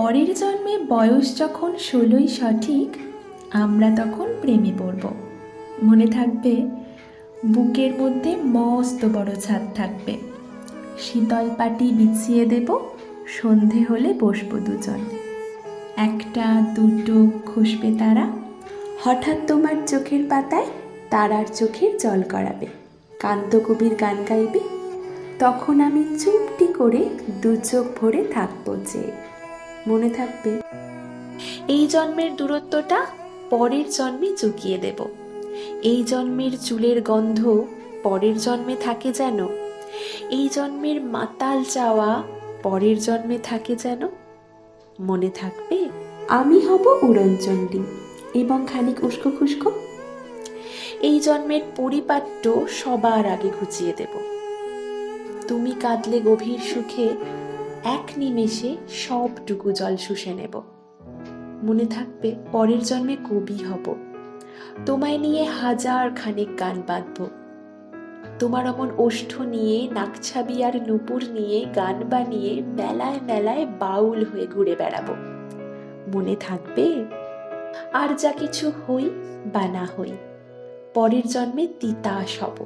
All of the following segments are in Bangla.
পরের জন্মে বয়স যখন 16ই সঠিক, আমরা তখন প্রেমে পড়ব। মনে থাকবে, বুকের মধ্যে মস্ত বড় ছাদ থাকবে, শীতল পাটি বিছিয়ে দেব, সন্ধে হলে বসবো দুজন। একটা দুটো খসবে তারা, হঠাৎ তোমার চোখের পাতায় তারার চোখের জল করাবে, কান্তকবির গান গাইবে, তখন আমি চুপটি করে দু চোখ ভরে থাকবো যে। মনে থাকবে? এই জন্মের দূরত্বটা পরের জন্মে চুকিয়ে দেব। এই জন্মের চুলের গন্ধ পরের জন্মে থাকে যেন, এই জন্মের মাতাল চাওয়া পরের জন্মে থাকে যেন। মনে থাকবে? আমি হব উড়নচণ্ডী এবং খানিক উস্কো খুস্কো। এই জন্মের পরিপাট্য সবার আগে ঘুচিয়ে দেব। তুমি কাঁদলে গভীর সুখে এক নিমেষে সবটুকু জল শুষে নেব। মনে থাকবে, পরের জন্মে কবি হব, তোমায় নিয়ে হাজার খানেক গান বাঁধব। তোমার অমন ওষ্ঠ নিয়ে, নাকছাবি আর নুপুর নিয়ে গান বানিয়ে মেলায় মেলায় বাউল হয়ে ঘুরে বেড়াবো। মনে থাকবে? আর যা কিছু হই বা না হই, পরের জন্মে তিতাস হব,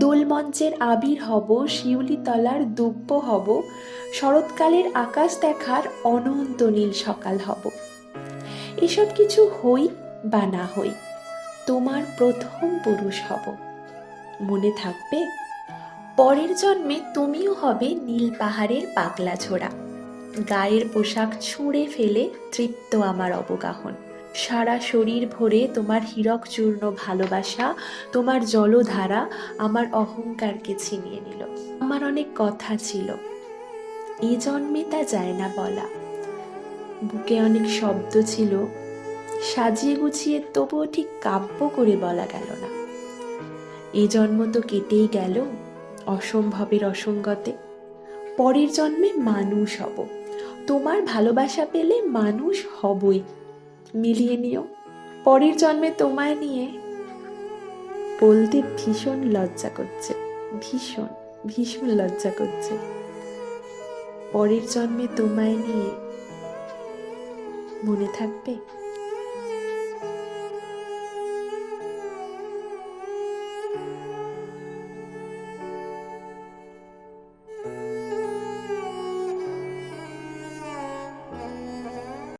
দোলমঞ্চের আবির হব, শিউলি তলার দুব্য হব, শরৎকালের আকাশ দেখার অনন্ত নীল সকাল হব। এসব কিছু হই বা না হই, তোমার প্রথম পুরুষ হব। মনে থাকবে? পরের জন্মে তুমিও হবে নীল পাহাড়ের পাগলা ছোড়া, গায়ের পোশাক ছুঁড়ে ফেলে তৃপ্ত আমার অবগাহন। সারা শরীর ভরে তোমার হীরক চূর্ণ ভালোবাসা, তোমার জলধারা আমার অহংকারকে ছিনিয়ে নিল। আমার অনেক কথা ছিল, এ জন্মে তা যায় না বলা। বুকে অনেক শব্দ ছিল, সাজিয়ে গুছিয়ে তবুও ঠিক কাব্য করে বলা গেল না। এ জন্ম তো কেটেই গেল অসম্ভবের অসঙ্গতে। পরের জন্মে মানুষ হব, তোমার ভালোবাসা পেলে মানুষ হবই, মিলিয়ে নিও। পরের জন্মে তোমায় নিয়ে বলতে ভীষণ লজ্জা করছে, ভীষণ ভীষণ লজ্জা করছে। পরের জন্মে তোমায় নিয়ে, মনে থাকবে?